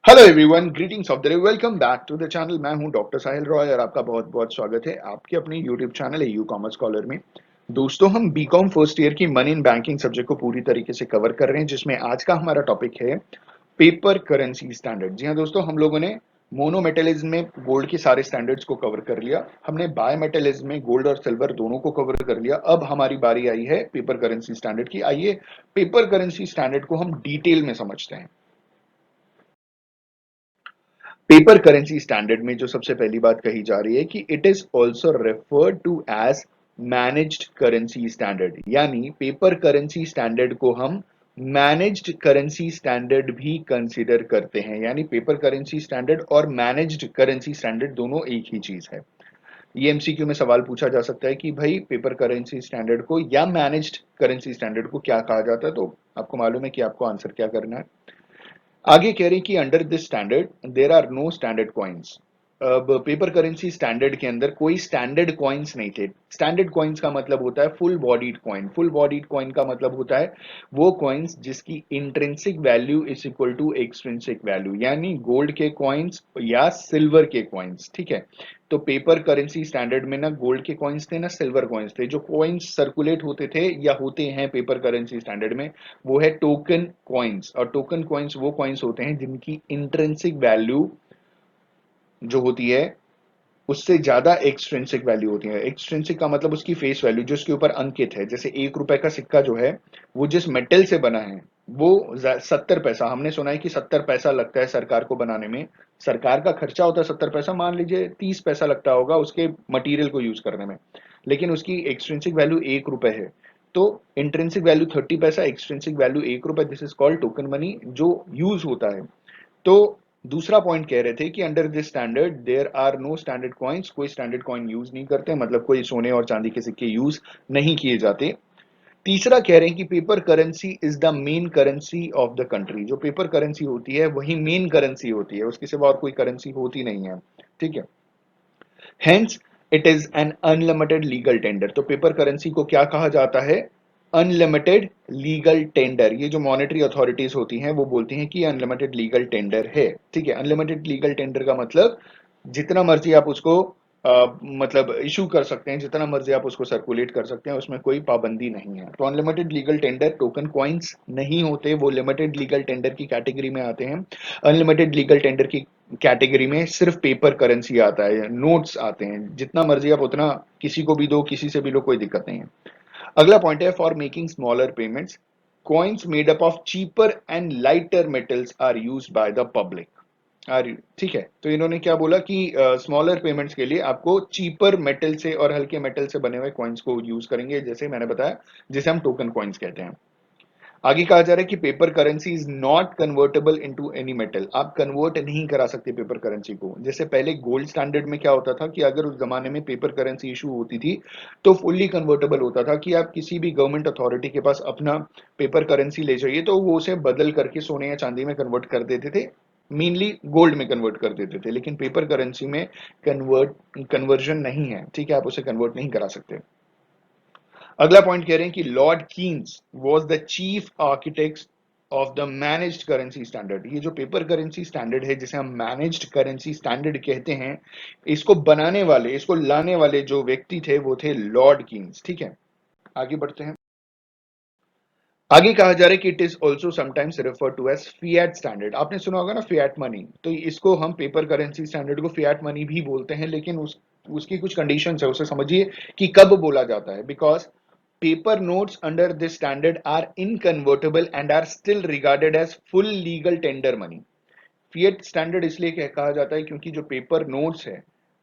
Hello everyone, greetings of the day. Welcome back to the channel. मैं हूं doctor साहिल रॉय और आपका बहुत बहुत स्वागत है आपके अपने यूट्यूब चैनल है यू कॉमर्स स्कॉलर में। दोस्तों, हम बीकॉम फर्स्ट ईयर की मनी इन बैंकिंग सब्जेक्ट को पूरी तरीके से कवर कर रहे हैं, जिसमें आज का हमारा टॉपिक है पेपर करेंसी स्टैंडर्ड। जी हाँ दोस्तों, हम लोगों ने मोनो मेटलिज्म में गोल्ड के सारे स्टैंडर्ड्स को कवर कर लिया, हमने बाय मेटलिज्म में गोल्ड और सिल्वर दोनों को कवर कर लिया। अब हमारी बारी आई है पेपर करेंसी स्टैंडर्ड की। आइए पेपर करेंसी स्टैंडर्ड को हम डिटेल में समझते हैं। पेपर करेंसी स्टैंडर्ड में जो सबसे पहली बात कही जा रही है कि it is also referred to as managed currency standard, यानी पेपर करेंसी स्टैंडर्ड को हम मैनेज्ड करेंसी स्टैंडर्ड भी कंसिडर करते हैं। यानी पेपर करेंसी स्टैंडर्ड और मैनेज्ड करेंसी स्टैंडर्ड दोनों एक ही चीज है। ये एमसीक्यू में सवाल पूछा जा सकता है कि भाई पेपर करेंसी स्टैंडर्ड को या मैनेज्ड करेंसी स्टैंडर्ड को क्या कहा जाता है, तो आपको मालूम है कि आपको आंसर क्या करना है। आगे कह रहे हैं कि under this standard there are no standard coins. अब पेपर करेंसी स्टैंडर्ड के अंदर कोई स्टैंडर्ड कॉइन्स नहीं थे। स्टैंडर्ड कॉइन्स का मतलब होता है full bodied coin. Full bodied coin का मतलब होता है वो कॉइन्स जिसकी intrinsic value is equal to extrinsic value, यानी गोल्ड के कॉइन्स या सिल्वर के कॉइन्स। ठीक है, तो पेपर करेंसी स्टैंडर्ड में ना गोल्ड के कॉइन्स थे ना सिल्वर कॉइन्स थे। जो कॉइन्स सर्कुलेट होते थे या होते हैं पेपर करेंसी स्टैंडर्ड में, वो है टोकन कॉइन्स। और टोकन कॉइन्स वो कॉइन्स होते हैं जिनकी इंट्रिंसिक वैल्यू जो होती है उससे ज्यादा एक्सट्रिंसिक वैल्यू होती है। एक्सट्रिंसिक का मतलब उसकी फेस वैल्यू जो उसके ऊपर अंकित है। जैसे 1 रुपए का सिक्का जो है वो जिस मेटल से बना है वो 70 पैसा, हमने सुना है कि 70 पैसा लगता है सरकार को बनाने में। सरकार का खर्चा होता है 70 पैसा, मान लीजिए 30 पैसा लगता होगा उसके मटेरियल को यूज करने में, लेकिन उसकी एक्सट्रिंसिक वैल्यू 1 रुपए है। तो इंट्रिंसिक वैल्यू 30 पैसा, एक्सट्रिंसिक वैल्यू 1 रुपए, this is called token money जो यूज होता है। तो दूसरा पॉइंट कह रहे थे कि under this standard there are no standard coins. कोई स्टैंडर्ड कॉइन यूज नहीं करते, मतलब कोई सोने और चांदी के सिक्के यूज नहीं किए जाते। तीसरा कह रहे हैं कि paper currency is the main currency of the country. जो पेपर करेंसी होती है वही मेन करेंसी होती है, उसके सिवा और कोई करेंसी होती नहीं है। ठीक है, hence it is an unlimited legal tender. तो पेपर करेंसी को क्या कहा जाता है? Unlimited legal tender. ये जो मॉनेटरी अथॉरिटीज होती हैं वो बोलती हैं कि अनलिमिटेड लीगल टेंडर है। ठीक है, अनलिमिटेड लीगल टेंडर का मतलब जितना मर्जी आप उसको मतलब इशू कर सकते हैं, जितना मर्जी आप उसको सर्कुलेट कर सकते हैं, उसमें कोई पाबंदी नहीं है। तो unlimited legal tender token coins नहीं होते, वो लिमिटेड लीगल टेंडर की कैटेगरी में आते हैं। अनलिमिटेड लीगल टेंडर की कैटेगरी में सिर्फ पेपर करेंसी आता है, नोट्स आते हैं। जितना मर्जी आप उतना किसी को भी दो, किसी से भी लो, कोई दिक्कत नहीं है। अगला पॉइंट है for making smaller payments coins made up of cheaper and lighter metals are used by the public. ठीक है, तो इन्होंने क्या बोला कि स्मॉलर पेमेंट्स के लिए आपको चीपर मेटल से और हल्के मेटल से बने हुए कॉइन्स को यूज करेंगे, जैसे मैंने बताया, जिसे हम टोकन कॉइन्स कहते हैं। आगे कहा जा रहा है कि paper currency is not convertible into any metal. आप कन्वर्ट नहीं करा सकते पेपर करेंसी को। जैसे पहले गोल्ड स्टैंडर्ड में क्या होता था कि अगर उस जमाने में पेपर करेंसी इशू होती थी तो फुल्ली कन्वर्टेबल होता था कि आप किसी भी गवर्नमेंट अथॉरिटी के पास अपना पेपर करेंसी ले जाइए तो वो उसे बदल करके सोने या चांदी में कन्वर्ट कर देते थे, मेनली गोल्ड में कन्वर्ट कर देते थे। लेकिन पेपर करेंसी में कन्वर्जन नहीं है। ठीक है, आप उसे कन्वर्ट नहीं करा सकते। अगला पॉइंट कह रहे हैं कि Lord Keynes was the chief architect of the managed currency standard. ये जो पेपर करेंसी स्टैंडर्ड है जिसे हम मैनेज्ड करेंसी स्टैंडर्ड कहते हैं, इसको बनाने वाले, इसको लाने वाले जो व्यक्ति थे वो थे लॉर्ड कीन्स। ठीक है, आगे बढ़ते हैं। आगे कहा जा रहा है कि it is also sometimes refer to as fiat standard. आपने सुना होगा ना फिएट मनी, तो इसको हम पेपर करेंसी स्टैंडर्ड को फिएट मनी भी बोलते हैं, लेकिन उसकी कुछ कंडीशंस है, उसे समझिए कि कब बोला जाता है। Because paper notes under this standard are inconvertible and are still regarded as full legal tender money. Fiat standard इसलिए कहा जाता है क्योंकि जो पेपर नोट्स है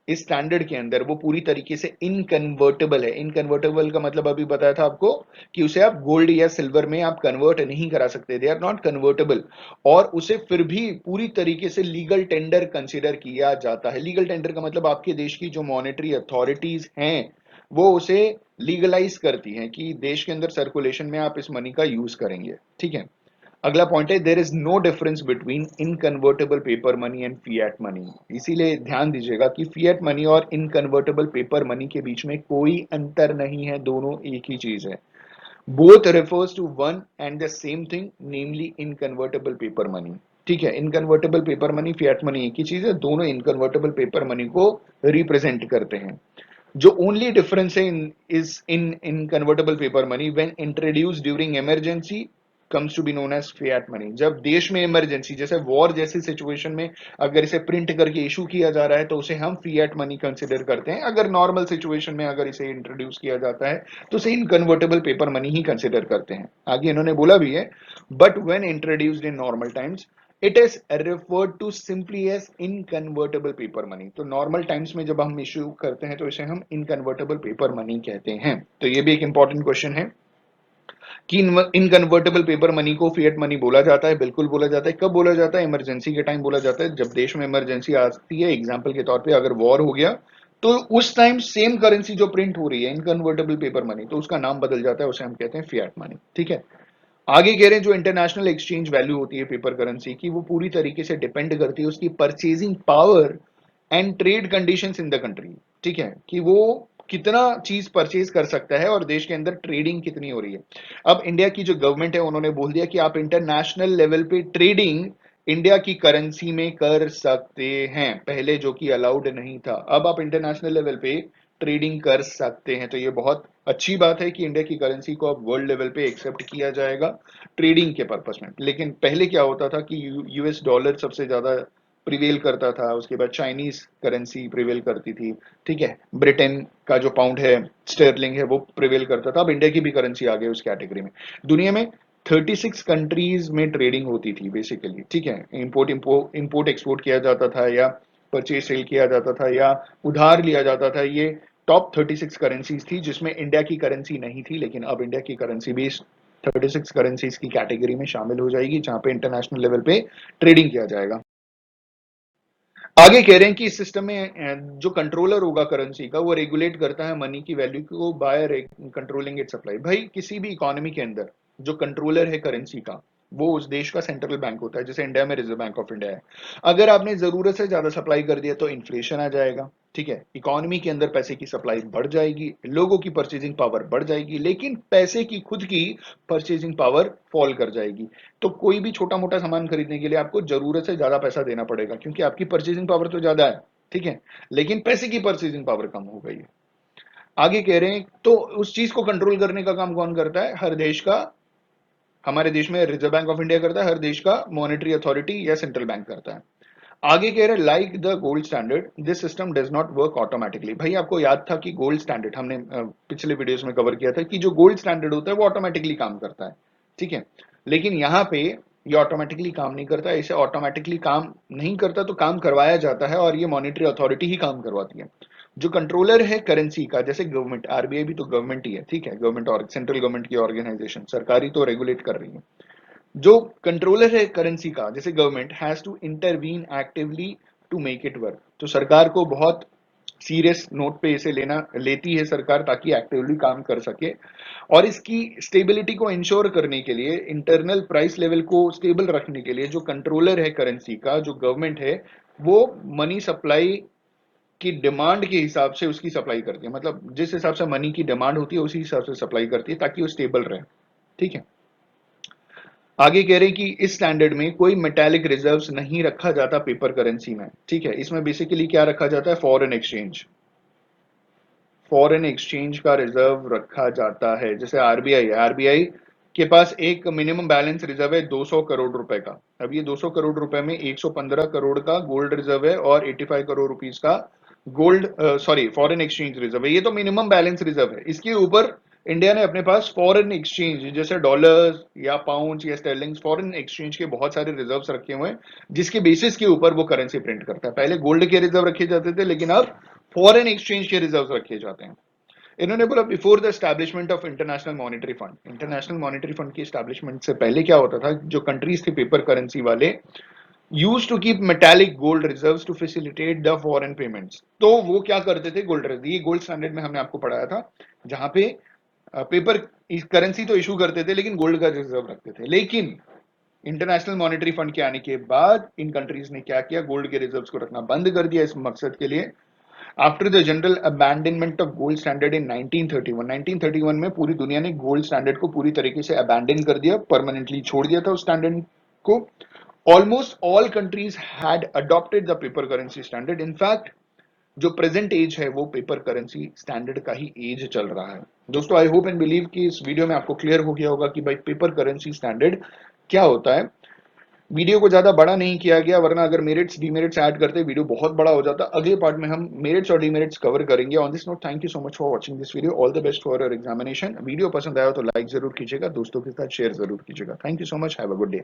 इस स्टैंडर्ड के अंदर वो पूरी तरीके से इनकन्वर्टेबल है। इनकन्वर्टेबल का मतलब अभी बताया था आपको कि उसे आप गोल्ड या सिल्वर में आप कन्वर्ट नहीं करा सकते, दे आर नॉट कन्वर्टेबल। और उसे फिर भी पूरी तरीके से लीगल टेंडर कंसिडर किया जाता है। लीगल टेंडर का मतलब आपके देश की जो मॉनेटरी अथॉरिटीज हैं वो उसे लीगलाइज करती हैं कि देश के अंदर सर्कुलेशन में आप इस मनी का यूज करेंगे। ठीक है, अगला पॉइंट है there is no difference between inconvertible paper money and fiat money. इसीलिए ध्यान दीजिएगा कि फिएट मनी और इनकन्वर्टेबल पेपर मनी के बीच में कोई अंतर नहीं है, दोनों एक ही चीज है। Both refers to one and the same thing, namely inconvertible paper money. ठीक है, inconvertible paper money, fiat money एक ही चीज है, दोनों इनकन्वर्टेबल पेपर मनी को रिप्रेजेंट करते हैं। जो ओनली डिफरेंस है in inconvertible paper money when introduce during emergency comes to be known as fiat money. जब देश में इमरजेंसी जैसे वॉर जैसी सिचुएशन में अगर इसे प्रिंट करके इशू किया जा रहा है तो उसे हम फिएट मनी कंसिडर करते हैं। अगर नॉर्मल सिचुएशन में अगर इसे इंट्रोड्यूस किया जाता है तो उसे इनकन्वर्टेबल पेपर मनी ही कंसिडर करते हैं। आगे इन्होंने बोला भी है, but when introduced in normal times it is referred to simply as inconvertible paper money. तो नॉर्मल टाइम्स में जब हम इश्यू करते हैं तो इसे हम इनकन्वर्टेबल पेपर मनी कहते हैं। तो ये भी एक इंपॉर्टेंट क्वेश्चन है कि इनकन्वर्टेबल पेपर मनी को फिएट मनी बोला जाता है। बिल्कुल बोला जाता है। कब बोला जाता है? इमरजेंसी के टाइम बोला जाता है। जब देश में इमरजेंसी आती है, एग्जाम्पल के तौर पर अगर वॉर हो गया तो उस टाइम सेम करेंसी जो प्रिंट हो रही है इनकन्वर्टेबल पेपर मनी, तो उसका नाम बदल जाता है, उसे हम कहते हैं फिएट मनी। ठीक है। आगे कह रहे हैं जो इंटरनेशनल एक्सचेंज वैल्यू होती है पेपर करेंसी की, वो पूरी तरीके से डिपेंड करती है उसकी purchasing power and trade conditions in the country. ठीक है, कि वो कितना चीज परचेज कर सकता है और देश के अंदर ट्रेडिंग कितनी हो रही है। अब इंडिया की जो गवर्नमेंट है उन्होंने बोल दिया कि आप इंटरनेशनल लेवल पे ट्रेडिंग इंडिया की करेंसी में कर सकते हैं, पहले जो कि अलाउड नहीं था, अब आप इंटरनेशनल लेवल पे ट्रेडिंग कर सकते हैं। तो ये बहुत अच्छी बात है कि इंडिया की करेंसी को अब वर्ल्ड लेवल पे एक्सेप्ट किया जाएगा ट्रेडिंग के पर्पस में। लेकिन पहले क्या होता था कि यूएस डॉलर सबसे ज्यादा प्रिवेल करता था, उसके बाद चाइनीज करेंसी प्रिवेल करती थी। ठीक है, ब्रिटेन का जो पाउंड है, स्टर्लिंग है, वो प्रिवेल करता था। अब इंडिया की भी करेंसी आ गई उस कैटेगरी में। दुनिया में 36 कंट्रीज में ट्रेडिंग होती थी बेसिकली। ठीक है, इंपोर्ट एक्सपोर्ट किया जाता था या परचेज सेल किया जाता था या उधार लिया जाता था। ये टॉप 36 करेंसीज थी जिसमें इंडिया की करेंसी नहीं थी। लेकिन अब इंडिया की करेंसी भी 36 करेंसीज की कैटेगरी में शामिल हो जाएगी जहां पे इंटरनेशनल लेवल पे ट्रेडिंग किया जाएगा। आगे कह रहे हैं कि इस सिस्टम में जो कंट्रोलर होगा करेंसी का, वो रेगुलेट करता है मनी की वैल्यू को बाय कंट्रोलिंग इट सप्लाई। भाई किसी भी इकोनॉमी के अंदर जो कंट्रोलर है करेंसी का, वो उस देश का सेंट्रल बैंक होता है। जैसे इंडिया में रिजर्व बैंक ऑफ इंडिया है। अगर आपने जरूरत से ज्यादा सप्लाई कर दिया तो इन्फ्लेशन आ जाएगा। ठीक है, इकोनॉमी के अंदर पैसे की सप्लाई बढ़ जाएगी, लोगों की परचेजिंग पावर बढ़ जाएगी, लेकिन पैसे की खुद की परचेजिंग पावर फॉल कर जाएगी। तो कोई भी छोटा मोटा सामान खरीदने के लिए आपको जरूरत से ज्यादा पैसा देना पड़ेगा क्योंकि आपकी परचेजिंग पावर तो ज्यादा है। ठीक है, लेकिन पैसे की परचेजिंग पावर कम हो गई है। आगे कह रहे हैं तो उस चीज को कंट्रोल करने का काम कौन करता है? हर देश का, हमारे देश में रिजर्व बैंक ऑफ इंडिया करता है, हर देश का मॉनेटरी अथॉरिटी या सेंट्रल बैंक करता है। आगे कह रहे like the gold standard this system does not work automatically. भाई आपको याद था कि गोल्ड स्टैंडर्ड हमने पिछले वीडियोस में कवर किया था कि जो गोल्ड स्टैंडर्ड होता है वो ऑटोमेटिकली काम करता है। ठीक है, लेकिन यहाँ पे ये ऑटोमेटिकली काम नहीं करता। इसे ऑटोमेटिकली काम नहीं करता तो काम करवाया जाता है और ये मॉनेटरी अथॉरिटी ही काम करवाती है। जो कंट्रोलर है करेंसी का, जैसे गवर्नमेंट, आरबीआई भी तो गवर्नमेंट ही है। ठीक है, गवर्नमेंट और सेंट्रल गवर्नमेंट की ऑर्गेनाइजेशन, सरकारी तो रेगुलेट कर रही है। जो कंट्रोलर है करेंसी का, जैसे government has to intervene actively to make it work. तो सरकार को बहुत सीरियस नोट पे इसे लेती है सरकार, ताकि एक्टिवली काम कर सके। और इसकी स्टेबिलिटी को इंश्योर करने के लिए, इंटरनल प्राइस लेवल को स्टेबल रखने के लिए, जो कंट्रोलर है करेंसी का, जो गवर्नमेंट है, वो मनी सप्लाई की डिमांड के हिसाब से उसकी सप्लाई करती है। मतलब जिस हिसाब से मनी की डिमांड होती है उसी हिसाब से सप्लाई करती है ताकि वो स्टेबल रहे। ठीक है, आगे कह रहे हैं कि इस स्टैंडर्ड में कोई मेटालिक रिजर्व्स नहीं रखा जाता पेपर करेंसी में। ठीक है, इसमें बेसिकली क्या रखा जाता है? फॉरेन एक्सचेंज, फॉरेन एक्सचेंज का रिजर्व रखा जाता है। जैसे आरबीआई है, आरबीआई के पास एक मिनिमम बैलेंस रिजर्व है 200 करोड़ रुपए का। अब ये 200 करोड़ रुपए में 115 करोड़ का गोल्ड रिजर्व है और 85 करोड़ रुपीस का gold sorry foreign exchange reserve है। ये तो मिनिमम बैलेंस रिजर्व है। इसके ऊपर इंडिया ने अपने पास फॉरेन एक्सचेंज जैसे डॉलर्स या पाउंड्स या स्टर्लिंग्स, फॉरेन एक्सचेंज के बहुत सारे रिजर्व्स रखे हुए हैं जिसके बेसिस के ऊपर वो करेंसी प्रिंट करता है। पहले गोल्ड के रिजर्व रखे जाते थे लेकिन अब फॉरेन एक्सचेंज के रिजर्व रखे जाते हैं। इन्होंने बोला before the establishment of international monetary fund, international monetary fund की एस्टैब्लिशमेंट से पहले क्या होता था, जो कंट्रीज थे पेपर करेंसी वाले use to keep metallic gold reserves to facilitate the foreign payments. तो वो क्या करते थे? गोल्ड रिजर्व, ये गोल्ड स्टैंडर्ड में हमने आपको पढ़ाया था, जहां पे पेपर करेंसी तो इशू करते थे लेकिन गोल्ड का रिजर्व रखते थे। लेकिन इंटरनेशनल मॉनेटरी फंड के आने के बाद इन कंट्रीज ने क्या किया? गोल्ड के रिजर्व्स को रखना बंद कर दिया इस मकसद के लिए। After the general abandonment of gold standard in 1931, 1931 में पूरी दुनिया ने गोल्ड स्टैंडर्ड को पूरी तरीके से अबैंडन कर दिया, परमानेंटली छोड़ दिया था उस स्टैंडर्ड को। Almost all countries had adopted the paper currency standard. In fact जो प्रेजेंट एज है वो पेपर करेंसी स्टैंडर्ड का ही एज चल रहा है। दोस्तों आई होप एंड बिलीव कि इस वीडियो में आपको क्लियर हो गया होगा कि भाई पेपर करेंसी स्टैंडर्ड क्या होता है। वीडियो को ज्यादा बड़ा नहीं किया गया, वरना अगर मेरिट्स डीमेरिट्स ऐड करते वीडियो बहुत बड़ा हो जाता। अगले पार्ट में हम मेरिट्स और डीमेरिट्स कवर करेंगे। On this note, thank you so much for watching this video. All the best for your examination. Video पसंद आया हो तो लाइक जरूर कीजिएगा, दोस्तों के साथ शेयर जरूर कीजिएगा। Thank you so much, have a good day.